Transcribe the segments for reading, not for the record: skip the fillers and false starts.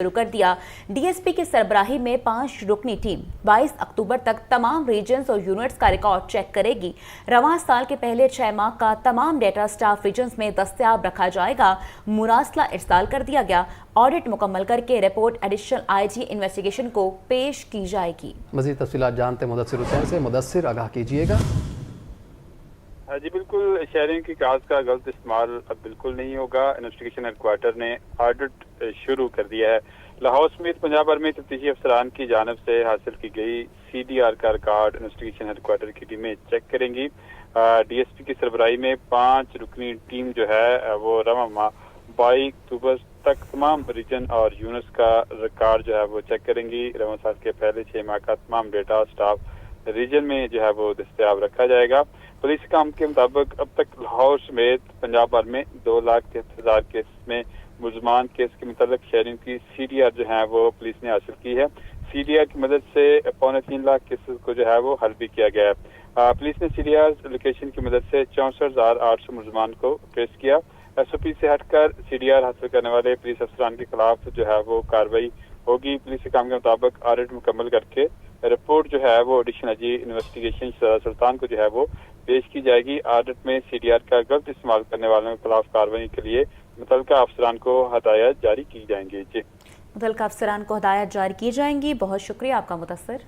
शुरू कर दिया। डीएसपी की सरबराही में 5 रुकनी टीम 22 अक्टूबर तक तमाम रीजन्स और यूनिट्स का रिकॉर्ड चेक करेगी। रवां साल के पहले 6 माह का तमाम डेटा स्टाफ रीजन्स में दस्तयाब रखा जाएगा। मुरासला इरसाल कर दिया गया। ऑडिट मुकम्मल करके रिपोर्ट एडिशनल आईजी इन्वेस्टिगेशन को पेश की जाएगी। मज़ीद तफसीलात जानते मुदस्सिर हुसैन से। मुदस्सिर, आगाह कीजिएगा। जी बिल्कुल, शेयरिंग की काज का गलत इस्तेमाल अब बिल्कुल नहीं होगा। इन्वेस्टिगेशन हेडक्वार्टर ने ऑडिट शुरू कर दिया है। लाहौर समेत पंजाब भर में तफ्तीशी अफसरान की जानब से हासिल की गई CDR का रिकॉर्ड इन्वेस्टिगेशन हेडक्वार्टर की टीमें चेक करेंगी। DSP की सरबराही में 5 रुकनी टीम जो है वो रवां माह 22 अक्टूबर तक तमाम रीजन और यूनिट्स का रिकॉर्ड जो है वो चेक करेंगी। रवां साल के पहले 6 माह का तमाम डेटा स्टाफ रीजन में जो है वो दस्तयाब रखा जाएगा। पुलिस काम के मुताबिक अब तक लाहौर समेत पंजाब भर में 2,73,000 केस में मुलजमान केस के मुताबिक शेयरिंग की CDR जो है वो पुलिस ने हासिल की है। CDR की मदद से 3.25 लाख केसेस को जो है वो हल भी किया गया है। पुलिस ने CDR लोकेशन की मदद से 64,800 मुलजमान को ट्रेस किया। SOP से हटकर CDR हासिल करने वाले पुलिस अफसरान के खिलाफ जो है वो कार्रवाई होगी। पुलिस के काम के मुताबिक ऑडिट मुकम्मल करके रिपोर्ट जो है वो एडिशनल आईजी इन्वेस्टिगेशन सुल्तान को जो है वो पेश की जाएगी। ऑडिट में CDR का गलत इस्तेमाल करने वालों के खिलाफ कार्रवाई के लिए मुतल्लिका अफसरान को हदायत जारी की जाएंगी। जी, मुतल्लिका अफसरान को हदायत जारी की जाएंगी। बहुत शुक्रिया आपका Mudassir.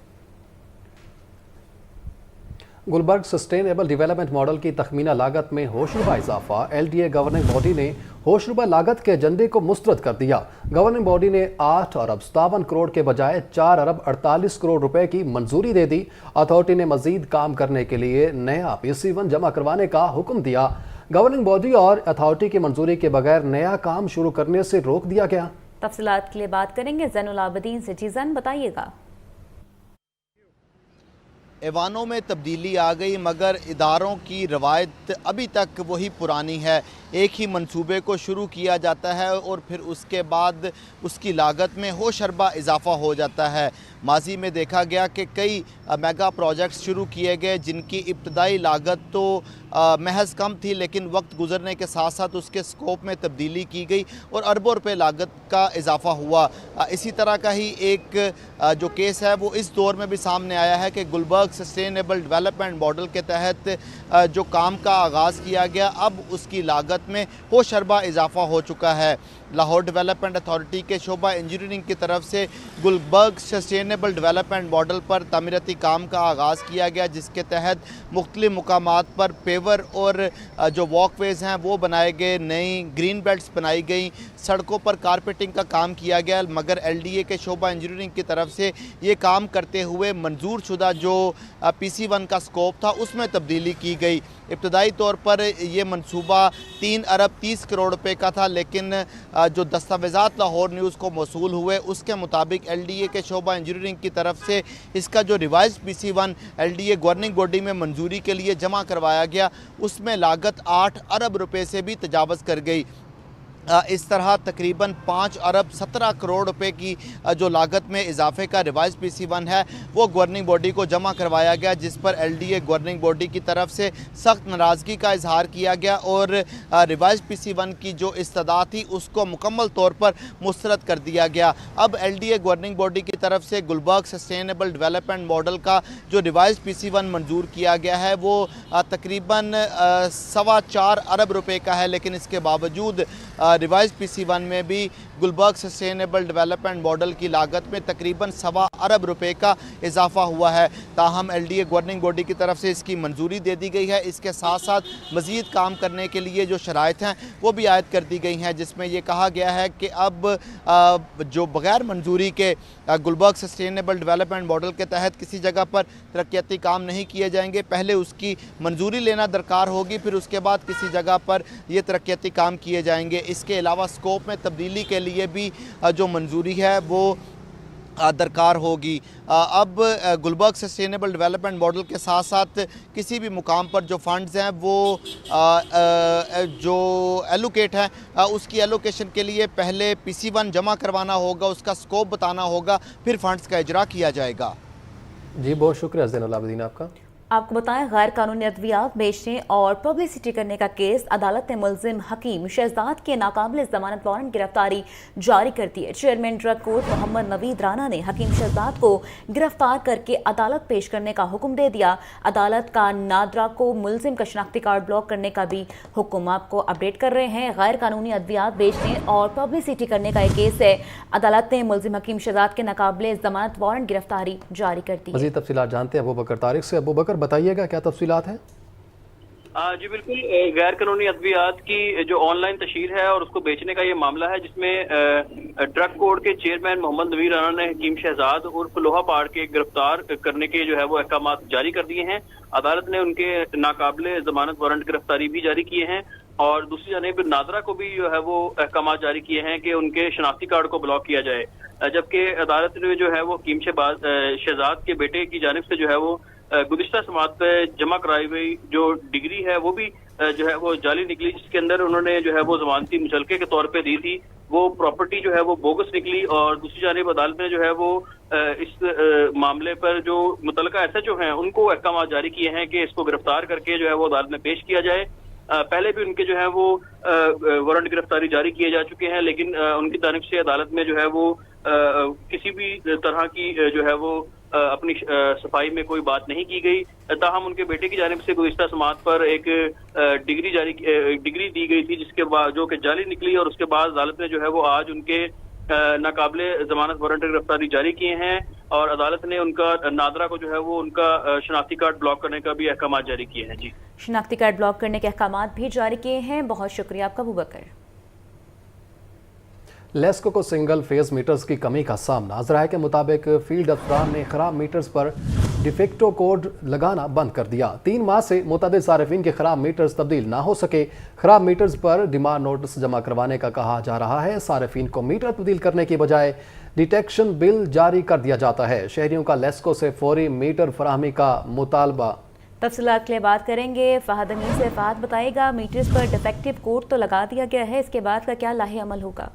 Gulberg sustainable development model की तखमीना लागत में होशरुबा इजाफा। LDA गवर्निंग बॉडी ने होशरुबा लागत के एजेंडे को मुस्तरद कर दिया। गवर्निंग बॉडी ने 8 अरब 57 करोड़ के बजाय 4 अरब 48 करोड़ रुपए की मंजूरी दे दी। अथॉरिटी ने मजीद काम करने के लिए नया PC1 जमा करवाने का हुक्म दिया। गवर्निंग बॉडी और अथॉरिटी की मंजूरी के बगैर नया काम शुरू करने से रोक दिया गया। तफसीलात के लिए बात करेंगे ज़ैनुल आबिदीन से। जीज़न, बताइएगा। ऐवानों में तब्दीली आ गई मगर इदारों की रवायत अभी तक वही पुरानी है। एक ही मंसूबे को शुरू किया जाता है और फिर उसके बाद उसकी लागत में होशरबा इजाफा हो जाता है। माजी में देखा गया कि कई मेगा प्रोजेक्ट्स शुरू किए गए जिनकी इब्तदाई लागत तो महज कम थी, लेकिन वक्त गुजरने के साथ साथ उसके स्कोप में तब्दीली की गई और अरबों रुपए लागत का इजाफा हुआ। इसी तरह का ही एक जो केस है वो इस दौर में भी सामने आया है कि गुलबर्ग सस्टेनेबल डेवलपमेंट मॉडल के तहत जो काम का आगाज़ किया गया, अब उसकी लागत में होशरबा इजाफा हो चुका है। लाहौर डेवलपमेंट अथॉरिटी के शोबा इंजीनियरिंग की तरफ से गुलबर्ग सस्टेनेबल डेवलपमेंट मॉडल पर तामीराती काम का आगाज़ किया गया, जिसके तहत मुख्तलिफ मुकामात पर पेवर और जो वॉकवेज़ हैं वो बनाए गए, नई ग्रीन बेल्ट्स बनाई गई, सड़कों पर कारपेटिंग का काम किया गया। मगर LDA के शोबा इंजीनियरिंग की तरफ से ये काम करते हुए मंजूर शुदा जो PC1 का स्कोप था उसमें तब्दीली की गई। इब्तदाई तौर पर ये मंसूबा 3 अरब 30 करोड़ रुपए का था, लेकिन जो दस्तावेज़ात लाहौर न्यूज़ को मौसूल हुए उसके मुताबिक LDA के शोबा इंजीनियरिंग की तरफ से इसका जो revise PC1 LDA governing body में मंजूरी के लिए जमा करवाया गया उसमें लागत 8 अरब रुपए से भी तजावज़ कर गई। इस तरह तकरीबन 5 अरब 17 करोड़ रुपए की जो लागत में इजाफे का रिवाइज PC1 है वो गवर्निंग बॉडी को जमा करवाया गया, जिस पर LDA गवर्निंग बॉडी की तरफ से सख्त नाराज़गी का इजहार किया गया और रिवाइज PC1 की जो इस्तदा थी उसको मुकम्मल तौर पर मुस्तरद कर दिया गया। अब LDA गवर्निंग बॉडी की तरफ से गुलबर्ग सस्टेनेबल डेवलपमेंट मॉडल का जो रिवाइज PC1 मंजूर किया गया है वो तकरीबन 4.25 अरब रुपए का है, लेकिन इसके बावजूद रिवाइज PC1 में भी गुलबर्ग सस्टेनेबल डेवलपमेंट मॉडल की लागत में तकरीबन 1.25 अरब रुपए का इजाफा हुआ है। ताहम LDA गवर्निंग बॉडी की तरफ से इसकी मंजूरी दे दी गई है। इसके साथ साथ मज़ीद काम करने के लिए जो शराइत हैं वो भी आयद कर दी गई हैं, जिसमें ये कहा गया है कि अब जो बग़ैर मंजूरी के गुलबर्ग सस्टेनेबल डेवलपमेंट मॉडल के तहत किसी जगह पर तरक्याती काम नहीं किए जाएंगे। पहले उसकी मंजूरी लेना दरकार होगी, फिर उसके बाद किसी जगह पर ये तरक्याती काम किए जाएंगे। इसके अलावा स्कोप में तब्दीली के लिए भी जो मंजूरी है वो दरकार होगी। अब गुलबर्ग सस्टेनेबल डेवलपमेंट मॉडल के साथ साथ किसी भी मुकाम पर जो फंड्स हैं वो जो एलोकेट हैं उसकी एलोकेशन के लिए पहले PC1 जमा करवाना होगा, उसका स्कोप बताना होगा, फिर फंड्स का इजरा किया जाएगा। जी, बहुत शुक्रिया ज़ैनुल आबिदीन आपका। आपको बताएं, गैर कानूनी अद्वियात बेचने और पब्लिसिटी करने का केस अदालत ने मुलजिम हकीम शहजाद के नाकाबिल जमानत वारंट गिरफ्तारी जारी कर दी है। Chairman drug court Mohammad Naveed Rana ने हकीम शहजाद को गिरफ्तार करके अदालत पेश करने का हुक्म दे दिया। अदालत का नादरा को मुलजिम का शनाख्ती कार्ड ब्लॉक करने का भी हुक्म। आपको अपडेट कर रहे हैं, गैर कानूनी अद्वियात बेचने और पब्लिसिटी करने का एक केस है। अदालत ने मुलजिम हकीम शहजाद के नाकाबिल जमानत वारंट गिरफ्तारी जारी कर दी। मज़ीद तफसीलात जानते हैं अबू बकर तारिक से। अबू बकर, बताइएगा क्या तफसीलात हैं? जी बिल्कुल, गैर कानूनी अद्वियात की जो ऑनलाइन तशहीर है और उसको बेचने का ये मामला है, जिसमें ड्रग कोर्ट के चेयरमैन मोहम्मद नवीद राना ने हकीम शहजाद उर्फ लोहा पहाड़ के गिरफ्तार करने के जो है वो अहकाम जारी कर दिए हैं। अदालत ने उनके नाकाबिले जमानत वारंट गिरफ्तारी भी जारी किए हैं और दूसरी जानिब नादरा को भी जो है वो अहकाम जारी किए हैं कि उनके शनाख्ती कार्ड को ब्लॉक किया जाए। जबकि अदालत ने जो है वो हकीम शहजाद के बेटे की जानिब से जो है वो गुज़िश्ता समात पे जमा कराई हुई जो डिग्री है वो भी जो है वो जाली निकली, जिसके अंदर उन्होंने जो है वो जमानती मुचलके के तौर पे दी थी। वो प्रॉपर्टी जो है वो बोगस निकली और दूसरी जानिब अदालत ने जो है वो इस मामले पर जो मुतलका SHO हैं उनको अहकाम जारी किए हैं कि इसको गिरफ्तार करके जो है वो अदालत में पेश किया जाए। पहले भी उनके जो है वो वारंट गिरफ्तारी जारी किए जा चुके हैं, लेकिन उनकी जानिब से अदालत में जो है वो किसी भी तरह की जो है वो अपनी सफाई में कोई बात नहीं की गई। ताहम उनके बेटे की जानिब से गुज़िश्ता समात पर एक डिग्री दी गई थी, जिसके बाद जो कि जाली निकली और उसके बाद अदालत ने जो है वो आज उनके नाकाबिले जमानत वारंट गिरफ्तारी जारी किए हैं और अदालत ने उनका नादरा को जो है वो उनका शनाख्ती कार्ड ब्लॉक करने का भी अहकाम जारी किए हैं। जी, शनाख्ती कार्ड ब्लॉक करने के अहकाम भी जारी किए हैं। बहुत शुक्रिया आपका अबू बकर। लेस्को को सिंगल फेज मीटर्स की कमी का सामना। ज़राए के मुताबिक फील्ड अफसरान ने खराब मीटर्स पर डिफेक्टो कोड लगाना बंद कर दिया। 3 माह से मुतअद्दिद सारिफिन के खराब मीटर्स तब्दील ना हो सके। खराब मीटर्स पर डिमांड नोटिस जमा करवाने का कहा जा रहा है। सारिफिन को मीटर तब्दील करने की बजाय डिटेक्शन बिल जारी कर दिया जाता है। शहरियों का लेस्को से फौरी मीटर फराहमी का मुतालबा। तफसीलात के लिए बात करेंगे फहद अमीन से। फहद, बताइएगा, मीटर्स पर डिफेक्टिव कोड तो लगा दिया गया है, इसके बाद का क्या लाहे अमल होगा?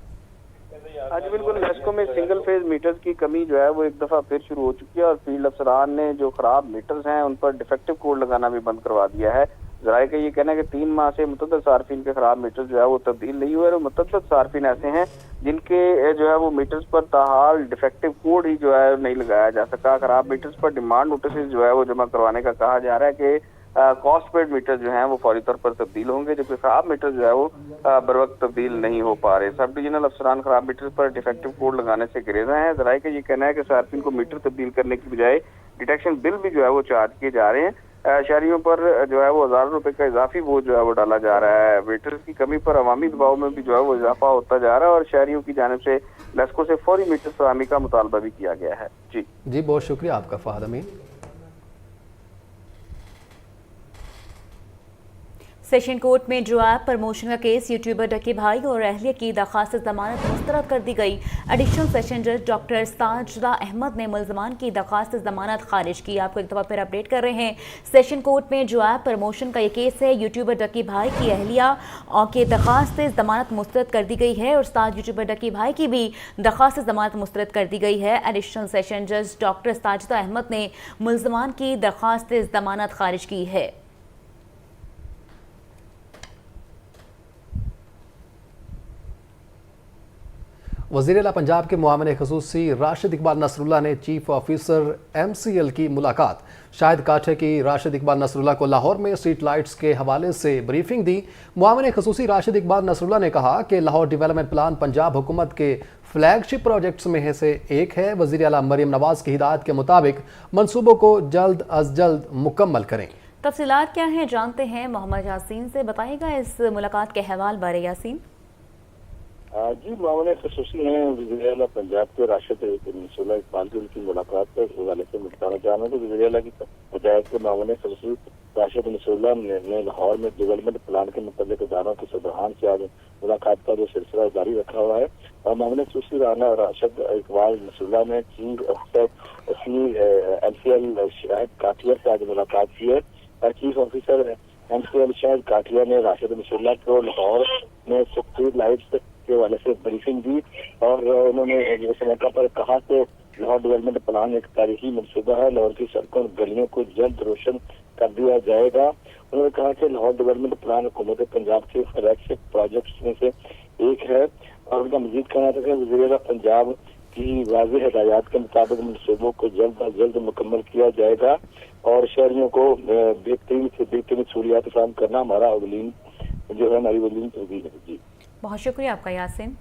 आज बिल्कुल लेस्को में सिंगल फेज मीटर्स की कमी जो है वो एक दफा फिर शुरू हो चुकी है और फील्ड अफसरान ने जो खराब मीटर्स हैं उन पर डिफेक्टिव कोड लगाना भी बंद करवा दिया है। ज़राए का ये कहना है कि 3 माह से मुतअद्दिद सार्फिन के खराब मीटर्स जो है वो तब्दील नहीं हुए और मुतअद्दिद सार्फिन ऐसे हैं जिनके जो है वो मीटर्स पर ताहाल डिफेक्टिव कोड ही जो है नहीं लगाया जा सका। खराब मीटर्स पर डिमांड नोटिस जो है वो जमा करवाने का कहा जा रहा है कि कॉस्ट पेड मीटर जो हैं वो फौरी तौर पर तब्दील होंगे, जबकि खराब मीटर जो है वो बर वक्त तब्दील नहीं हो पा रहे। सब डिविजनल अफसरान खराब मीटर पर डिफेक्टिव कोड लगाने से गिरेजा हैं। ज़राए का ये कहना है कि सार्फिन को मीटर तब्दील करने की बजाय डिटेक्शन बिल भी जो है वो चार्ज किए जा रहे हैं। शहरियों पर जो है वो 1000 रुपए का इजाफी बोझ जो है वो डाला जा रहा है। मीटर्स की कमी पर अवामी दबाव में भी जो है वो इजाफा होता जा रहा है और शहरियों की जानिब से लेस्को से फौरी मीटर फराहमी का मुतालबा भी किया गया है। जी बहुत शुक्रिया आपका फहद अमीन। सेशन कोर्ट में ड्राइव प्रमोशन का केस यूट्यूबर डकी भाई और अहलिया की दरखास्त जमानत मुस्तरद कर दी गई। एडिशनल सेशन जज डॉक्टर साजिदा अहमद ने मुलजमान की दरखास्त जमानत खारिज की। आपको एक दफ़ा फिर अपडेट कर रहे हैं, सेशन कोर्ट में ड्राइव प्रमोशन का ये केस है। यूट्यूबर डकी भाई की अहलिया और की दरखास्त जमानत मुस्तरद कर दी गई है और साथ यूट्यूबर डकी भाई की भी दरखास्त जमानत मुस्तरद कर दी गई है। एडिशनल सेशन जज डॉक्टर साजिदा अहमद ने मुलजमान की दरखास्त जमानत खारिज की है। वज़ीर आला पंजाब के मुआविन ख़ुसूसी राशिद इकबाल नसरुल्लाह ने चीफ ऑफिसर MCL की मुलाकात। शाहिद काठे की राशिद इकबाल नसरुल्लाह को लाहौर में स्ट्रीट लाइट्स के हवाले से ब्रीफिंग दी। मुआविन ख़ुसूसी राशिद इकबाल नसरुल्लाह ने कहा कि लाहौर डेवलपमेंट प्लान पंजाब हुकूमत के फ्लैगशिप प्रोजेक्ट्स में से एक है। वज़ीर आला मरियम नवाज की हिदायत के मुताबिक मनसूबों को जल्द अज जल्द मुकम्मल करें। तफसीलात क्या हैं जानते हैं मोहम्मद यासीन से। बताइएगा इस मुलाकात के हवाल बारे यासीन। जी, मामले खसूसी हैं वज़ीर आला पंजाब के राशिद नसरुल्लाह इकबाल की उनकी मुलाकात पर हवाले से बताना चाह रहे हैं। तो वज़ीर आला की हिदायत के मामले खसूसी राशिद नसरुल्लाह ने लाहौर में डेवलपमेंट प्लान के मुतल्लिक़ इदारों के सरबराहान से आज मुलाकात का जो सिलसिला जारी रखा हुआ है और मामले खसूसी राशिद इकबाल नसरुल्लाह ने चीफ ऑफिसर MCL शाहिद काठिया से आज मुलाकात की है। चीफ ऑफिसर MCL शाहिद काठिया ने राशिद नसरुल्लाह को लाहौर में स्ट्रीट लाइट्स के हवाले से ब्रीफिंग दी और उन्होंने इस मौका पर कहा कि लाहौर डेवलपमेंट प्लान एक तारीखी मनसूबा है। लाहौर की सड़कों और गलियों को जल्द रोशन कर दिया जाएगा। उन्होंने कहा कि लाहौर डेवलपमेंट प्लान हुकूमत पंजाब के फ्लैगशिप प्रोजेक्ट्स में से एक है और उनका मजीद कहना था कि वज़ीर-ए-आला पंजाब की वाज़ेह हिदायत के मुताबिक मनसूबों को जल्द अज जल्द मुकम्मल किया जाएगा और शहरियों को बेहतरीन से बेहतरीन सहूलियात फराहम करना हमारा अवलीन जो है हमारी अवलीन तरजीह है। जी बहुत शुक्रिया आपका यासिन।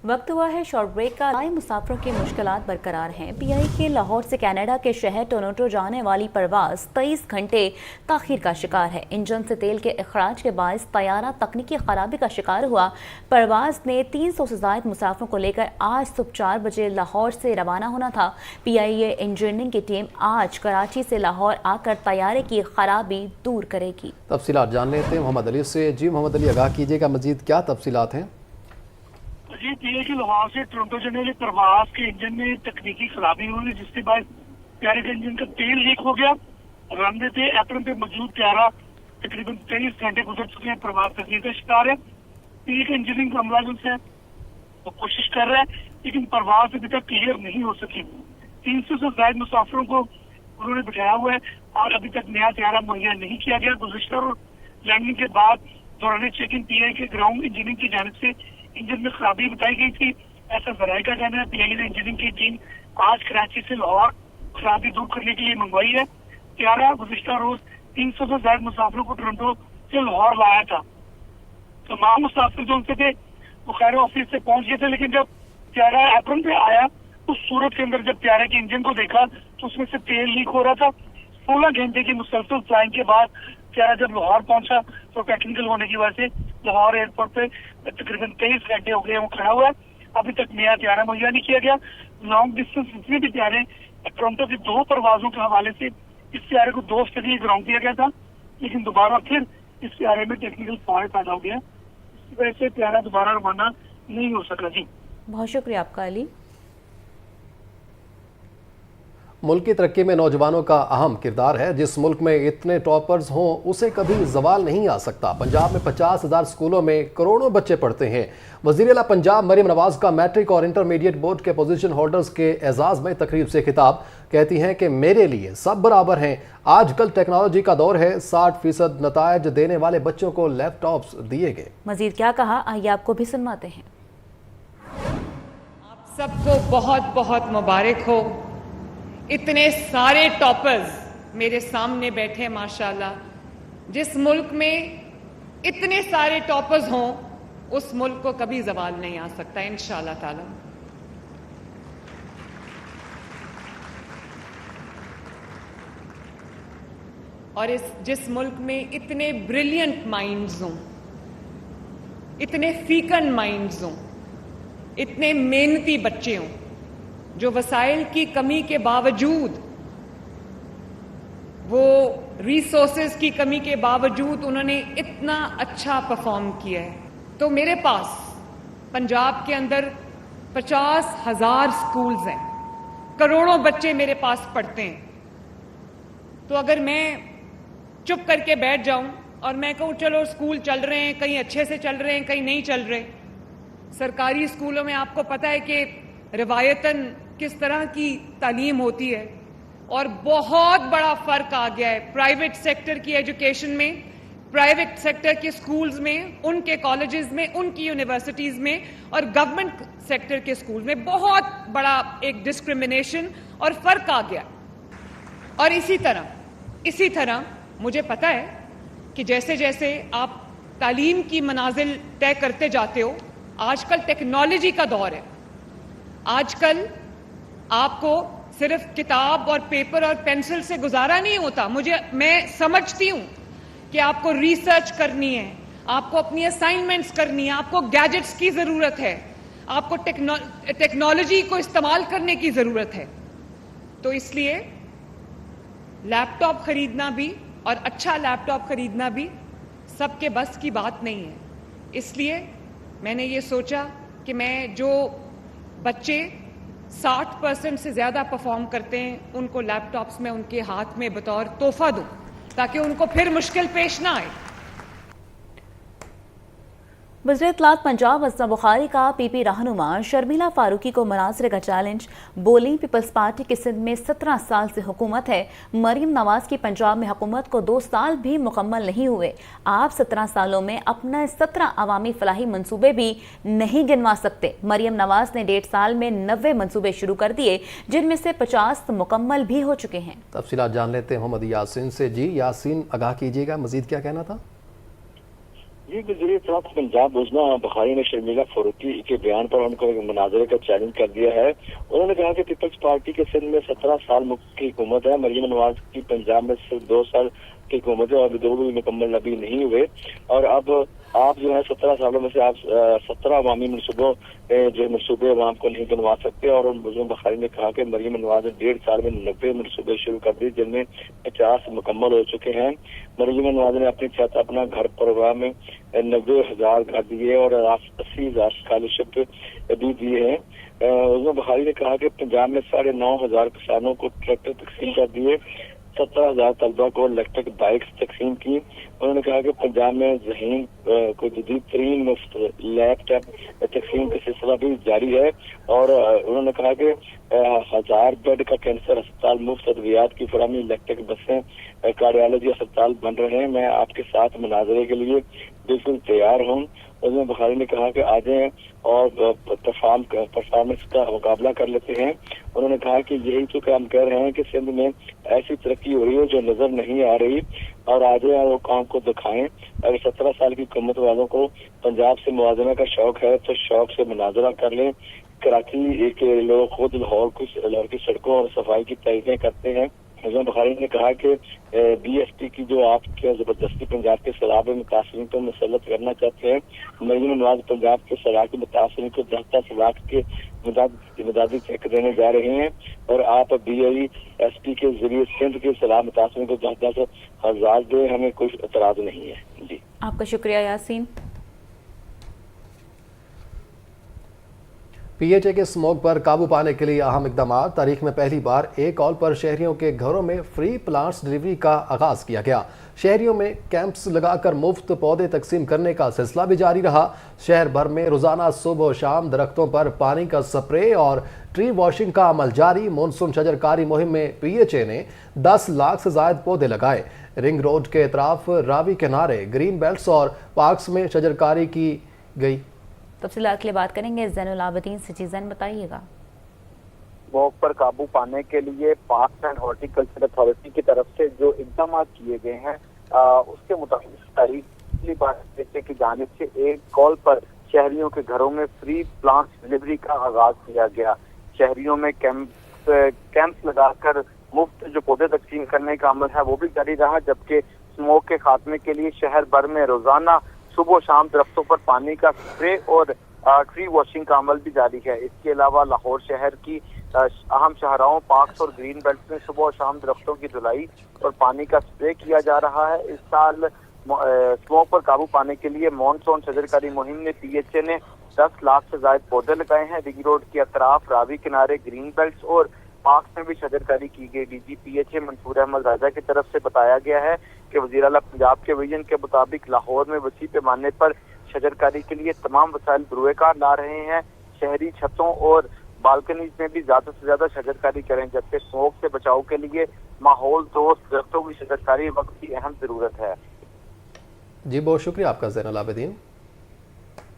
वक्त हुआ है शॉर्ट ब्रेक का। आए मुसाफिरों की मुश्किलात बरकरार हैं। पीआई के लाहौर से कनाडा के शहर टोरंटो जाने वाली परवाज 23 घंटे ताखीर का शिकार है। इंजन से तेल के अखराज के बायस तैयारा तकनीकी खराबी का शिकार हुआ। परवाज ने 300 से ज़ायद मुसाफिरों को लेकर आज सुबह 4 बजे लाहौर से रवाना होना था। पीआईए इंजीनियरिंग की टीम आज कराची से लाहौर आकर तैयारे की खराबी दूर करेगी। तफसीलात जान लेते हैं मोहम्मद अली से। जी मोहम्मद अली, आगाह कीजिएगा, मजीद क्या तफसीलात हैं? जी पीए की लाहौर से टोरंटो जाने वाले प्रवास के इंजन में तकनीकी खराबी हुई जिसके बाद प्यारे का इंजन का तेल लीक हो गया। रनवे पे एप्रन पे मौजूद प्यारा तकरीबन 23 घंटे गुजर चुके हैं। प्रवास तकनीक का शिकार है। पीए के इंजीनियरिंग का अमला जो है वो कोशिश कर रहा है लेकिन प्रवास अभी तक क्लियर नहीं हो सकी। 300 से ज्यादा मुसाफिरों को उन्होंने बिठाया हुआ है और अभी तक नया त्यारा मुहैया नहीं किया गया। गुज़िश्ता लैंडिंग के बाद दौरान चेकिंग पीआई के ग्राउंड इंजीनियरिंग की जानिब से इंजन में खराबी बताई गई थी, ऐसा ज़राए का कहना है। पीआई ने इंजीनियरिंग की टीम आज कराची से लाहौर खराबी दूर करने के लिए मंगवाई है। त्यारा गुज़िश्ता रोज 300 से ज्यादा मुसाफिरों को टोरंटो से लाहौर लाया था। तमाम मुसाफिर जो उनसे थे वो खैर ऑफिस से पहुंच गए थे लेकिन जब त्यारा एप्रन पे आया उस सूरत के अंदर जब त्यारे के इंजन को देखा तो उसमें से तेल लीक हो रहा था। 16 घंटे की मुसलसल फ्लाइंग के बाद त्यारा जब लाहौर पहुंचा तो टेक्निकल होने की वजह से लाहौर एयरपोर्ट पे तकरीबन 23 घंटे हो गए वो खड़ा हुआ है। अभी तक नया त्यारा मुहैया नहीं किया गया। लॉन्ग डिस्टेंस जितने भी त्यारे टोरंटो की 2 परवाजों के हवाले से इस त्यारे को 2 हफ्ते के लिए ग्राउंड किया गया था लेकिन दोबारा फिर इस त्यारे में टेक्निकल फॉल्ट पैदा हो गया। इसकी वजह से त्यारा दोबारा रवाना नहीं हो सका। जी बहुत शुक्रिया आपका अली। मुल्क की तरक्की में नौजवानों का अहम किरदार है। जिस मुल्क में इतने टॉपर्स हों उसे कभी जवाल नहीं आ सकता। पंजाब में 50,000 स्कूलों में करोड़ों बच्चे पढ़ते हैं। वज़ीर-ए-आला पंजाब मरियम नवाज का मैट्रिक और इंटरमीडिएट बोर्ड के पोजीशन होल्डर्स के एजाज़ में तकरीब से खिताब। कहती हैं कि मेरे लिए सब बराबर हैं। आजकल टेक्नोलॉजी का दौर है। 60% नतायज देने वाले बच्चों को लैपटॉप्स दिए गए। मजीद क्या कहा आइए आपको भी सुनवाते हैं। आप सबको बहुत बहुत मुबारक हो। इतने सारे टॉपर्स मेरे सामने बैठे हैं माशाल्लाह। जिस मुल्क में इतने सारे टॉपर्स हों उस मुल्क को कभी जवाल नहीं आ सकता इंशाअल्लाह ताला। और जिस मुल्क में इतने ब्रिलियंट माइंड्स हों, इतने फीकन माइंड्स हों, इतने मेहनती बच्चे हों जो वसाइल की कमी के बावजूद, वो रिसोर्सेज की कमी के बावजूद उन्होंने इतना अच्छा परफॉर्म किया है। तो मेरे पास पंजाब के अंदर 50,000 स्कूल्स हैं, करोड़ों बच्चे मेरे पास पढ़ते हैं। तो अगर मैं चुप करके बैठ जाऊं और मैं कहूं चलो स्कूल चल रहे हैं, कहीं अच्छे से चल रहे हैं, कहीं नहीं चल रहे। सरकारी स्कूलों में आपको पता है कि रिवायतन किस तरह की तालीम होती है और बहुत बड़ा फर्क आ गया है प्राइवेट सेक्टर की एजुकेशन में, प्राइवेट सेक्टर के स्कूल्स में, उनके कॉलेजेस में, उनकी यूनिवर्सिटीज में और गवर्नमेंट सेक्टर के स्कूल में बहुत बड़ा एक डिस्क्रिमिनेशन और फर्क आ गया। और इसी तरह मुझे पता है कि जैसे जैसे आप तालीम की मनाजिल तय करते जाते हो, आजकल टेक्नोलॉजी का दौर है। आजकल आपको सिर्फ किताब और पेपर और पेंसिल से गुजारा नहीं होता। मैं समझती हूं कि आपको रिसर्च करनी है, आपको अपनी असाइनमेंट्स करनी है, आपको गैजेट्स की जरूरत है, आपको टेक्नोलॉजी को इस्तेमाल करने की जरूरत है। तो इसलिए लैपटॉप खरीदना भी और अच्छा लैपटॉप खरीदना भी सबके बस की बात नहीं है। इसलिए मैंने ये सोचा कि मैं जो बच्चे 60% से ज्यादा परफॉर्म करते हैं उनको लैपटॉप्स में उनके हाथ में बतौर तोहफा दूं ताकि उनको फिर मुश्किल पेश ना आए। वज़ीर इत्तलात पंजाब असलम बुखारी का पीपी रहनुमा शर्मिला फारूकी को मनाज़रे का चैलेंज। बोली पीपल्स पार्टी की सिंध में 17 साल से हुकूमत है। मरीम नवाज की पंजाब में हुकूमत को 2 साल भी मुकम्मल नहीं हुए। आप 17 सालों में अपना 17 अवामी फलाही मंसूबे भी नहीं गिनवा सकते। मरीम नवाज ने 1.5 साल में 90 मंसूबे शुरू कर दिए, जिनमें से 50 मुकम्मल भी हो चुके हैं। तफसीलात जान लेते हैं मोहम्मद यासीन से। जी यासीन, आगाह कीजिएगा, मजीद क्या कहना था? जी, वज़ीर इत्तलात पंजाब उस्मा बुखारी ने शर्मिला फारूकी के बयान पर उनको मुनाजरे का चैलेंज कर दिया है। उन्होंने कहा कि पीपल्स पार्टी के सिंध में 17 साल की हुकूमत है। मरीम नवाज की पंजाब में सिर्फ 2 साल की हुकूमत है और अभी 2 भी मुकम्मल अभी नहीं हुए। और अब आप जो है 17 सालों में से आप 17 अवामी मनसूबों जो मनसूबे अवाम को नहीं बनवा सकते। और उस्मा बुखारी ने कहा कि मरीम नवाज ने 1.5 साल में 90 मनसूबे शुरू कर दिए, जिनमें 50 मुकम्मल हो चुके हैं। मरीम नवाज ने अपनी छत अपना घर प्रोग्राम में 90,000 घर दिए और 80,000 स्कॉलरशिप भी दिए हैं। उस्मा बुखारी ने कहा कि पंजाब में 9,500 किसानों को ट्रैक्टर तकसीम कर दिए, 17,000 तलबा को इलेक्ट्रिक बाइक्स तकसीम की। उन्होंने कहा कि पंजाब में ज़हीन को जदीद तरीन मुफ्त लैपटॉप तकसीम का सिलसिला भी जारी है। और उन्होंने कहा कि 1000 बेड का कैंसर अस्पताल, मुफ्त अद्वियात की फराहमी, इलेक्ट्रिक बसें, कार्डियोलॉजी अस्पताल बन रहे हैं। मैं आपके साथ मुनाजरे के लिए बिल्कुल तैयार हूँ। उस्मा बुखारी ने कहा कि आ जाएं और परफॉर्मेंस का मुकाबला कर लेते हैं। उन्होंने कहा कि यही तो काम कह रहे हैं कि सिंध में ऐसी तरक्की हो रही है जो नजर नहीं आ रही, और आ जाएं और वो काम को दिखाएं। अगर 17 साल की हुकूमत वालों को पंजाब से मुआवजा का शौक है तो शौक से मुनाजरा कर लें। कराची के लोग खुद लाहौर की सड़कों और सफाई की तारीफें करते हैं। उस्मा बुखारी ने कहा कि BSP की जो आपके जबरदस्ती पंजाब के सैलाब मुतासरीन को मुसल्लत करना चाहते हैं। मरीम नवाज पंजाब के सैलाब के मुतासरीन को 10 लाख के मदादी चेक देने जा रहे हैं, और आप BSP के जरिए सिंध के सैलाब मुतासरीन को 10 हज़ार दे, हमें कोई एतराज नहीं है। जी, आपका शुक्रिया यासीन। PHA के स्मोक पर काबू पाने के लिए अहम इकदाम। तारीख में पहली बार एक कॉल पर शहरियों के घरों में फ्री प्लांट्स डिलीवरी का आगाज किया गया। शहरियों में कैंप्स लगाकर मुफ्त पौधे तकसीम करने का सिलसिला भी जारी रहा। शहर भर में रोजाना सुबह और शाम दरख्तों पर पानी का स्प्रे और ट्री वॉशिंग का अमल जारी। मानसून शजरकारी मुहिम में PHA ने 10 लाख से ज्यादा पौधे लगाए। रिंग रोड के अतराफ, रावी किनारे, ग्रीन बेल्ट्स और पार्क्स में शजरकारी की गई। तफसीलात के लिए बात करेंगे जैनुल आबिदीन से। जैन, बताइएगा। स्मोक पर काबू पाने के लिए पार्क्स एंड हॉर्टिकल्चर अथॉरिटी की तरफ से जो इकदाम किए गए हैं, उसके मुताबिक तारीख पिछली बार की जानिब से एक कॉल पर शहरियों के घरों में फ्री प्लांट्स डिलीवरी का आगाज किया गया। शहरियों में कैंप्स लगाकर मुफ्त जो पौधे तकसीम करने का अमल है वो भी जारी रहा, जबकि स्मोक के खात्मे के लिए शहर भर में रोजाना सुबह शाम दरख्तों पर पानी का स्प्रे और ट्री वॉशिंग का अमल भी जारी है। इसके अलावा लाहौर शहर की अहम शाहराहों, पार्क्स और ग्रीन बेल्ट में सुबह और शाम दरख्तों की धुलाई और पानी का स्प्रे किया जा रहा है। इस साल स्मोक पर काबू पाने के लिए मानसून शजरकारी मुहिम में PHA ने 10 लाख से ज्यादा पौधे लगाए हैं। रिंग रोड के अतराफ, रावी किनारे, ग्रीन बेल्ट और पार्क में भी शजरकारी की गई। DG PHA मंसूर अहमद राजा की तरफ से बताया गया है कि वज़ीर आला पंजाब के विजन के मुताबिक लाहौर में वसी पैमाने पर शजरकारी के लिए तमाम वसाइल बरूएकार ला रहे हैं। शहरी छतों और बालकनीज में भी ज्यादा से ज्यादा शजरकारी करें, जबकि स्मोक से बचाव के लिए माहौल दोस्त दरख्तों की शजरकारी वक्त की अहम जरूरत है। जी, बहुत शुक्रिया आपका जैनुल आबिदीन।